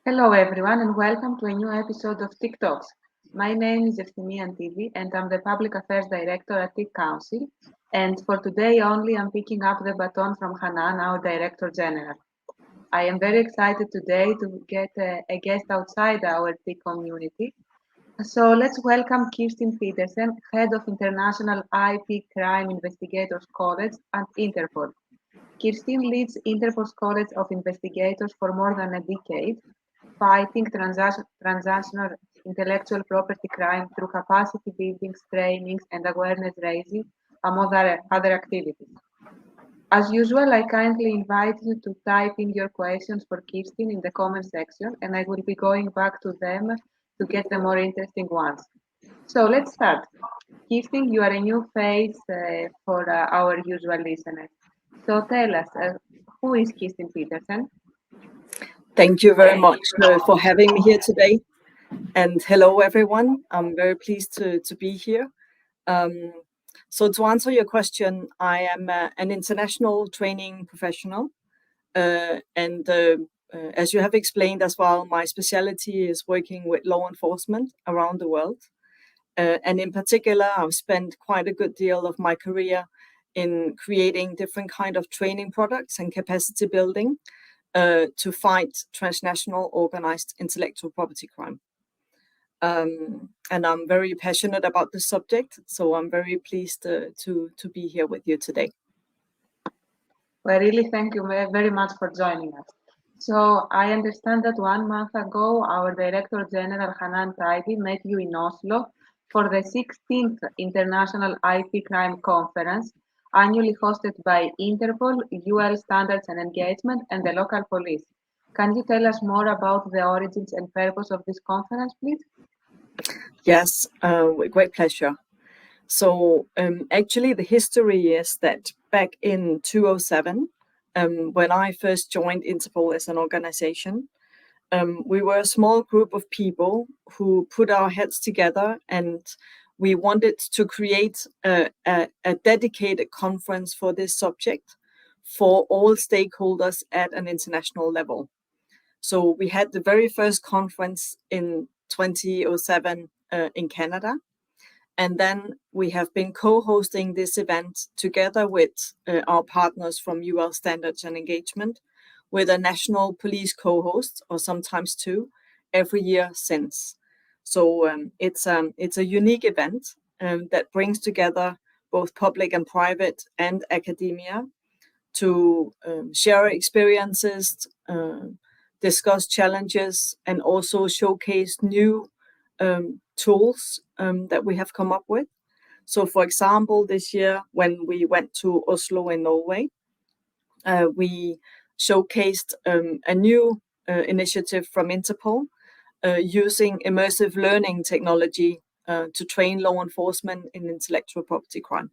Hello everyone and welcome to a new episode of TIC Talks. My name is Kirstine Pedersen and I'm the Public Affairs Director at TIC Council. And for today only, I'm picking up the baton from Hanan, our Director General. I am very excited today to get a guest outside our TIC community. So let's welcome Kirstine Pedersen, Head of International IP Crime Investigators College at Interpol. Kirstine leads Interpol's College of Investigators for more than a decade, fighting transnational intellectual property crime through capacity building, trainings, and awareness raising, among other activities. As usual, I kindly invite you to type in your questions for Kirstine in the comment section, and I will be going back to them to get the more interesting ones. So let's start. Kirstine, you are a new face for our usual listeners. So tell us, who is Kirstine Pedersen? Thank you very much for having me here today. And hello, everyone. I'm very pleased to be here. So to answer your question, I am an international training professional. And as you have explained as well, my specialty is working with law enforcement around the world. And in particular, I've spent quite a good deal of my career in creating different kind of training products and capacity building to fight transnational organized intellectual property crime. And I'm very passionate about the subject, so I'm very pleased to be here with you today. Well, really thank you very much for joining us. So I understand that 1 month ago, our Director General Hanan Taidi met you in Oslo for the 16th International IP Crime Conference, annually hosted by Interpol, UL Standards and Engagement, and the local police. Can you tell us more about the origins and purpose of this conference, please? Yes, with great pleasure. So actually, the history is that back in 2007, when I first joined Interpol as an organization, we were a small group of people who put our heads together, and we wanted to create a dedicated conference for this subject for all stakeholders at an international level. So we had the very first conference in 2007 in Canada. And then we have been co-hosting this event together with our partners from UL Standards and Engagement, with a national police co-host, or sometimes two, every year since. So it's a unique event that brings together both public and private and academia to share experiences, discuss challenges, and also showcase new tools that we have come up with. So, for example, this year when we went to Oslo in Norway, we showcased a new initiative from Interpol using immersive learning technology to train law enforcement in intellectual property crime.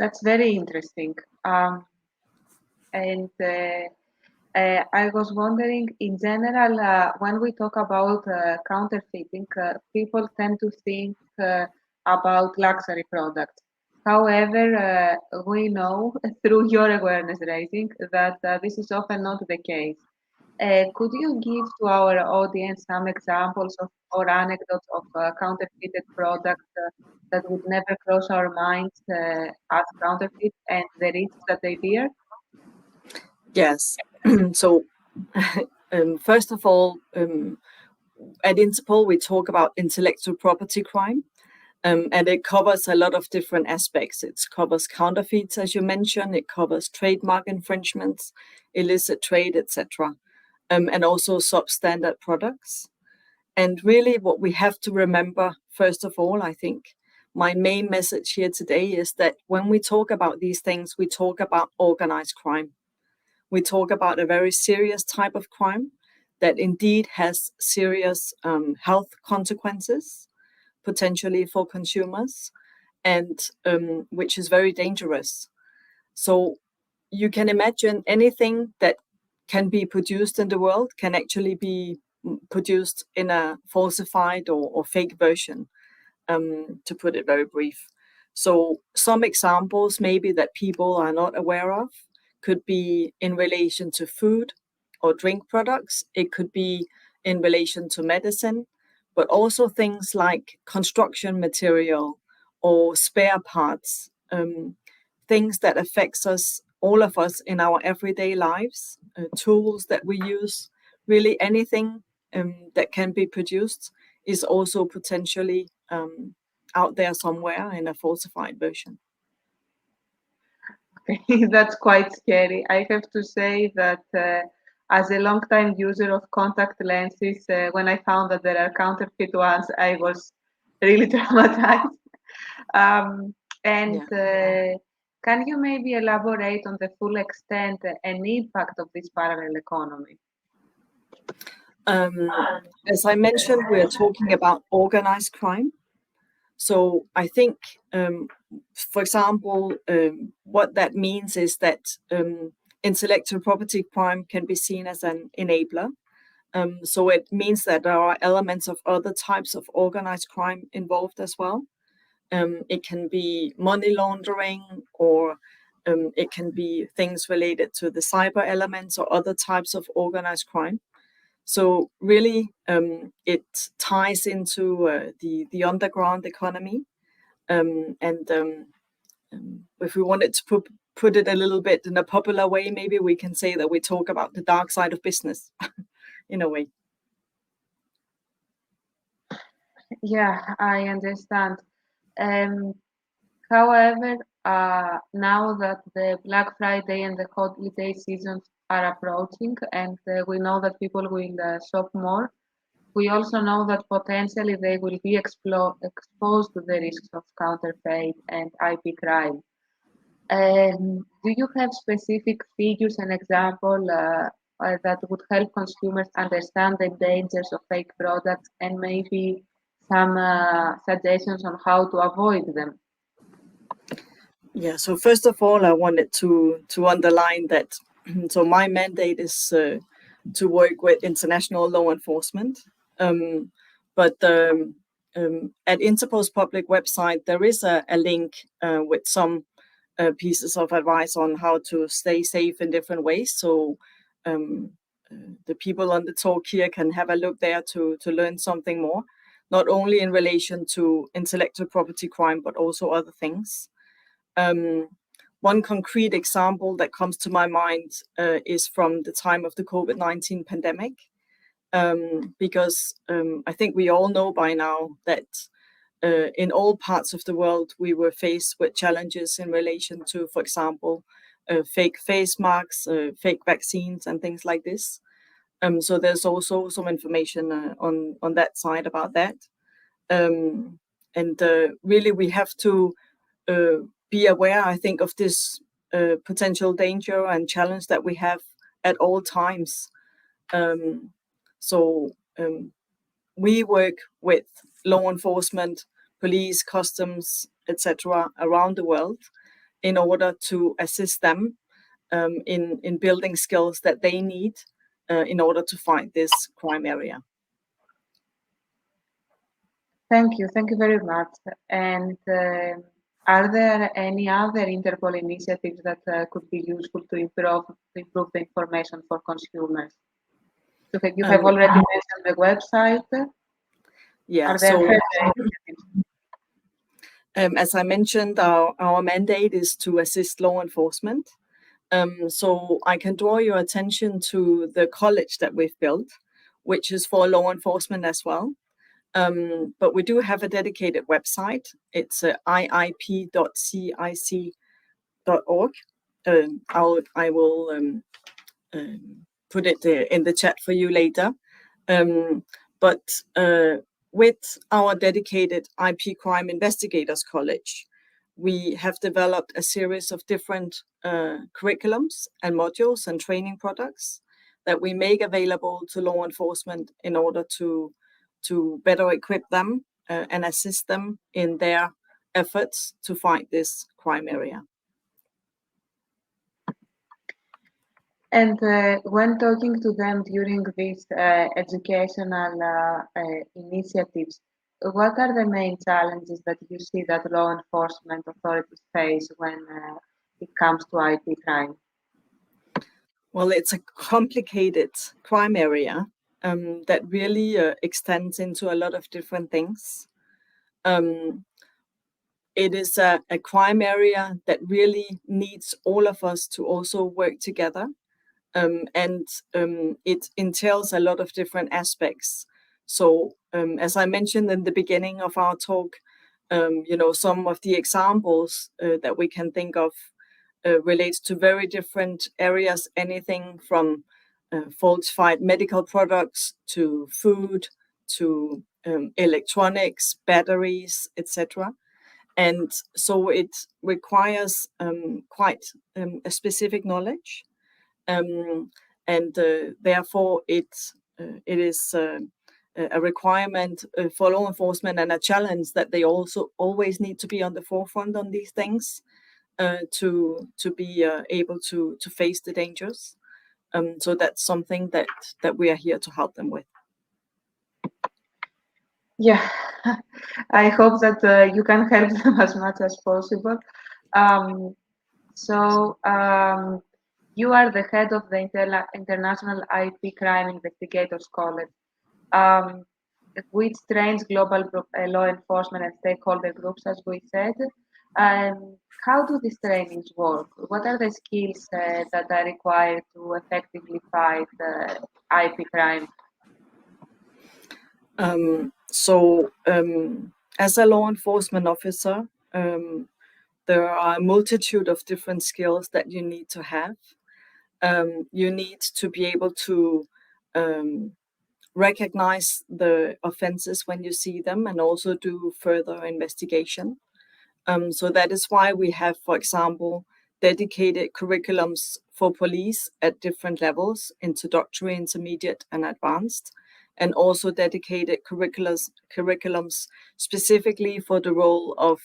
That's very interesting. And I was wondering, in general, when we talk about counterfeiting, people tend to think about luxury products. However, we know through your awareness raising that this is often not the case. Could you give to our audience some examples of or anecdotes of counterfeited products that would never cross our minds as counterfeit and the risks that they bear? Yes. So, first of all, at Interpol, we talk about intellectual property crime, and it covers a lot of different aspects. It covers counterfeits, as you mentioned. It covers trademark infringements, illicit trade, etc., and also substandard products. And really, what we have to remember, first of all, I think my main message here today is that when we talk about these things, we talk about organized crime. We talk about a very serious type of crime that indeed has serious health consequences, potentially for consumers, and which is very dangerous. So you can imagine anything that can be produced in the world can actually be produced in a falsified or fake version, to put it very brief. So some examples maybe that people are not aware of could be in relation to food or drink products. It could be in relation to medicine, but also things like construction material or spare parts, things that affects us, all of us in our everyday lives, tools that we use, really anything that can be produced is also potentially out there somewhere in a falsified version. That's quite scary. I have to say that as a long-time user of contact lenses, when I found that there are counterfeit ones, I was really traumatized. Um, and can you maybe elaborate on the full extent and impact of this parallel economy? As I mentioned, we're talking about organized crime. So I think, for example, what that means is that intellectual property crime can be seen as an enabler. So it means that there are elements of other types of organized crime involved as well. It can be money laundering, or it can be things related to the cyber elements or other types of organized crime. So really, it ties into the underground economy. If we wanted to put it a little bit in a popular way, maybe we can say that we talk about the dark side of business in a way. Yeah, I understand. However, now that the Black Friday and the holiday seasons are approaching, and we know that people will shop more, we also know that potentially they will be exposed to the risks of counterfeit and IP crime. Do you have specific figures and examples that would help consumers understand the dangers of fake products and maybe some suggestions on how to avoid them? Yeah, so first of all, I wanted to underline that so my mandate is to work with international law enforcement. But at Interpol's public website, there is a link with some pieces of advice on how to stay safe in different ways. So the people on the talk here can have a look there to learn something more, not only in relation to intellectual property crime, but also other things. One concrete example that comes to my mind is from the time of the COVID-19 pandemic, because I think we all know by now that in all parts of the world, we were faced with challenges in relation to, for example, fake face masks, fake vaccines, and things like this. So there's also some information on that side about that. Really, we have to be aware, I think, of this potential danger and challenge that we have at all times. We work with law enforcement, police, customs, etc., around the world in order to assist them in building skills that they need in order to fight this crime area. Thank you very much. And are there any other Interpol initiatives that could be useful to improve the information for consumers? You have already mentioned the website. Yeah. Are there further initiatives? As I mentioned, our mandate is to assist law enforcement. So I can draw your attention to the college that we've built, which is for law enforcement as well. But we do have a dedicated website. It's iip.cic.org. I will put it in the chat for you later. But with our dedicated IP Crime Investigators College, we have developed a series of different curriculums and modules and training products that we make available to law enforcement in order to better equip them and assist them in their efforts to fight this crime area. And when talking to them during these educational initiatives, what are the main challenges that you see that law enforcement authorities face when it comes to IP crime? Well, it's a complicated crime area that really extends into a lot of different things. It is a crime area that really needs all of us to also work together. And it entails a lot of different aspects. So, as I mentioned in the beginning of our talk, some of the examples that we can think of relates to very different areas, anything from falsified medical products to food to electronics, batteries, etc. And so it requires quite a specific knowledge, and therefore it is a requirement for law enforcement and a challenge that they also always need to be on the forefront on these things to be able to face the dangers. So that's something that we are here to help them with. Yeah, I hope that you can help them as much as possible. So you are the head of the International IP Crime Investigators College, um, which trains global law enforcement and stakeholder groups, as we said. How do these trainings work? What are the skills that are required to effectively fight IP crime? As a law enforcement officer, there are a multitude of different skills that you need to have. You need to be able to recognize the offenses when you see them and also do further investigation. So that is why we have, for example, dedicated curriculums for police at different levels, introductory, intermediate, and advanced, and also dedicated curriculums specifically for the role of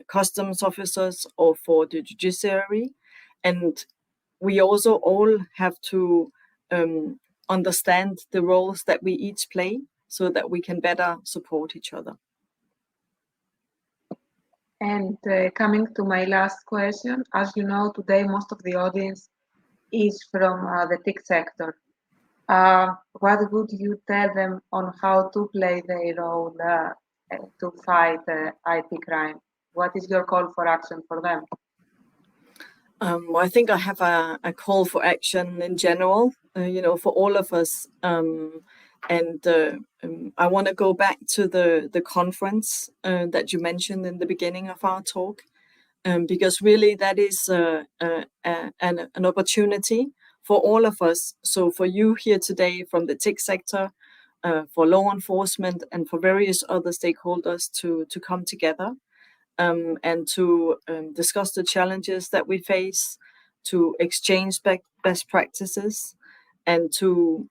customs officers or for the judiciary. And we also all have to understand the roles that we each play so that we can better support each other. And coming to my last question, as you know, today most of the audience is from the TIC sector. What would you tell them on how to play their role to fight IP crime? What is your call for action for them? Well, I think I have a call for action in general, for all of us. And I want to go back to the conference that you mentioned in the beginning of our talk, because really that is an opportunity for all of us. So for you here today from the TIC sector, for law enforcement, and for various other stakeholders to come together and to discuss the challenges that we face, to exchange best practices, and to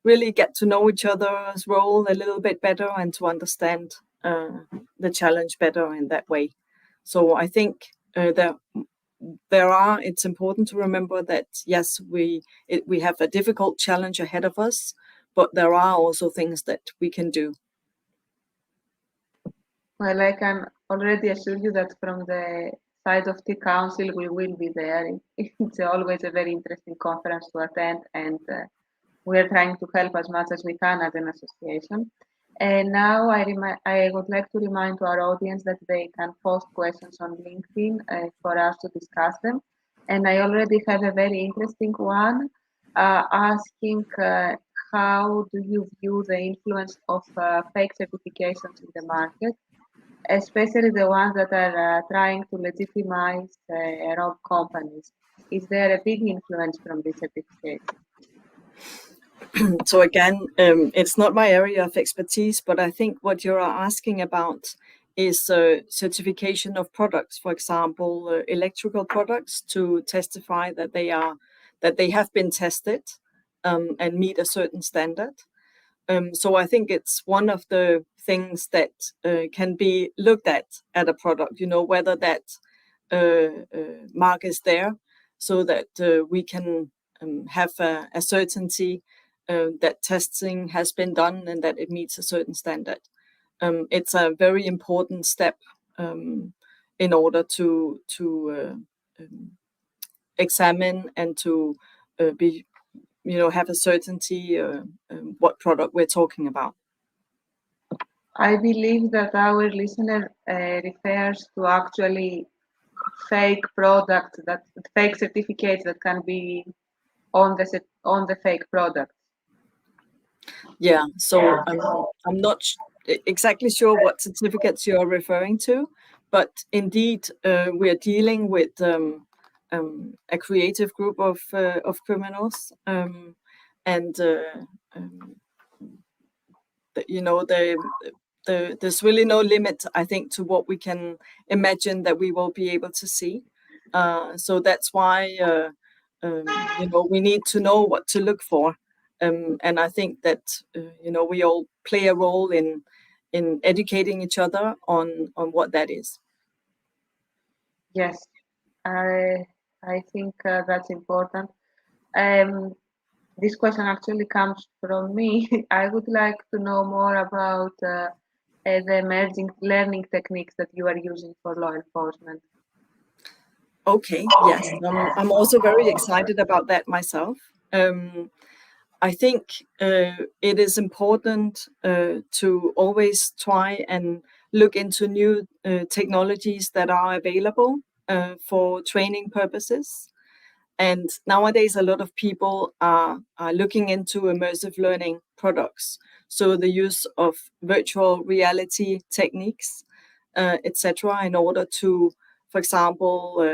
really get to know each other's role a little bit better and to understand the challenge better in that way. So I think it's important to remember that yes, we have a difficult challenge ahead of us, but there are also things that we can do. Well, I can already assure you that from the side of the council, we will be there. It's always a very interesting conference to attend, and we are trying to help as much as we can as an association. And now I would like to remind to our audience that they can post questions on LinkedIn for us to discuss them. And I already have a very interesting one asking how do you view the influence of fake certifications in the market, especially the ones that are trying to legitimize rogue companies? Is there a big influence from these certificates? So again, it's not my area of expertise, but I think what you're asking about is certification of products, for example, electrical products, to testify that they have been tested and meet a certain standard. So I think it's one of the things that can be looked at a product, whether that mark is there, so that we can have a certainty that testing has been done and that it meets a certain standard. It's a very important step in order to examine and to be, have a certainty what product we're talking about. I believe that our listener refers to actually fake products, that fake certificates that can be on the fake product. Yeah, so I'm not exactly sure what certificates you're referring to, but indeed we are dealing with a creative group of criminals, and there's really no limit, I think, to what we can imagine that we will be able to see. So that's why we need to know what to look for. And I think that we all play a role in educating each other on what that is. Yes, I think that's important. This question actually comes from me. I would like to know more about the emerging learning techniques that you are using for law enforcement. Okay, yes, I'm also very excited about that myself. I think it is important to always try and look into new technologies that are available for training purposes. And nowadays, a lot of people are looking into immersive learning products. So the use of virtual reality techniques, etc., in order to, for example,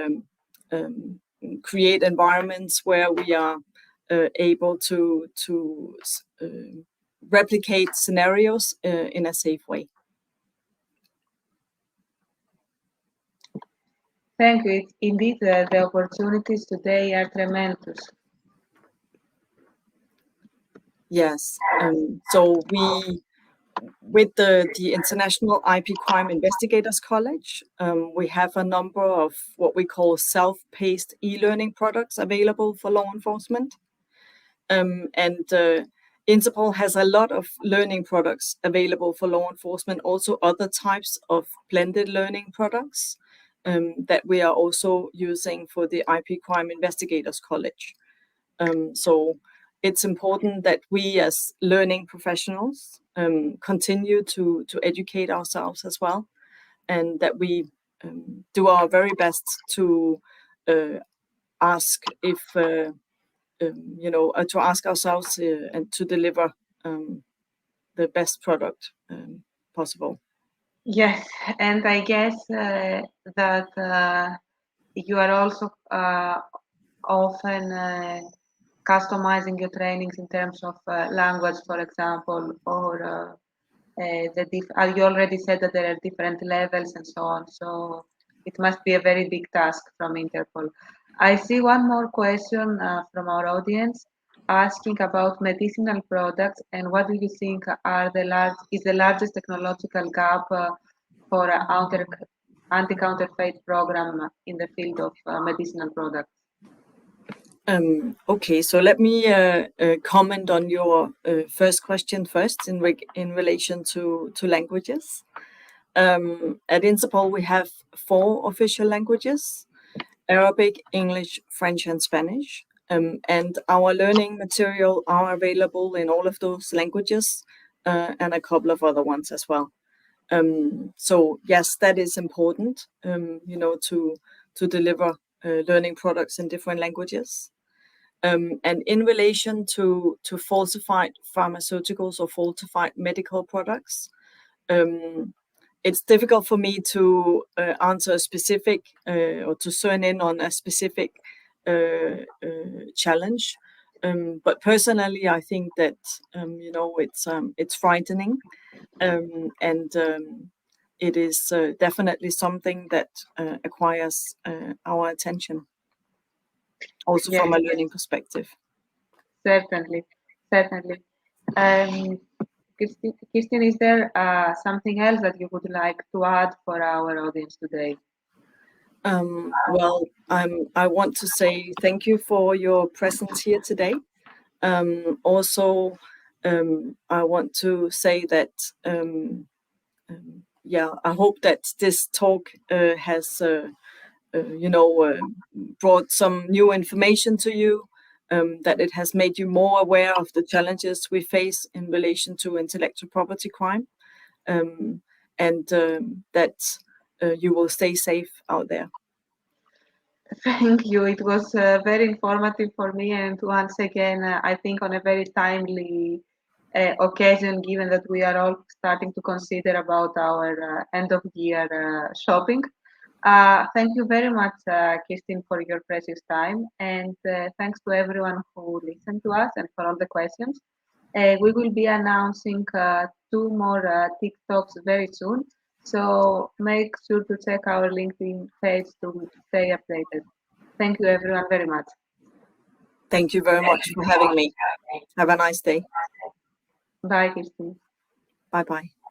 create environments where we are able to replicate scenarios in a safe way. Thank you. Indeed, the opportunities today are tremendous. Yes. So we, with the International IP Crime Investigators College, we have a number of what we call self-paced e-learning products available for law enforcement. And Interpol has a lot of learning products available for law enforcement, also other types of blended learning products that we are also using for the IP Crime Investigators College. So it's important that we as learning professionals continue to educate ourselves as well, and that we do our very best to ask if to ask ourselves and to deliver the best product possible. Yes, and I guess that you are also often customizing your trainings in terms of language, for example, or you already said that there are different levels and so on. So it must be a very big task from Interpol. I see one more question from our audience asking about medicinal products and what do you think is the largest technological gap for anti-counterfeit program in the field of medicinal products? Okay, so let me comment on your first question first in relation to languages. At Interpol, we have 4 official languages: Arabic, English, French, and Spanish. And our learning material are available in all of those languages and a couple of other ones as well. So yes, that is important, to deliver learning products in different languages. And in relation to falsified pharmaceuticals or falsified medical products, it's difficult for me to answer a specific or to zone in on a specific challenge. But personally, I think that it's frightening, and it is definitely something that acquires our attention, also Yes, from a learning perspective. certainly, certainly. Kirstine, is there something else that you would like to add for our audience today? Well, I want to say thank you for your presence here today. Also, I want to say that I hope that this talk has brought some new information to you, that it has made you more aware of the challenges we face in relation to intellectual property crime, and that you will stay safe out there. Thank you. It was very informative for me, and once again, I think on a very timely occasion, given that we are all starting to consider about our end of year shopping. Thank you very much, Kirstine, for your precious time, and thanks to everyone who listened to us and for all the questions. We will be announcing 2 more TikToks very soon, so make sure to check our LinkedIn page to stay updated. Thank you, everyone, very much. Thank you very much for having me. Have a nice day. Bye, Kirstine. Bye-bye.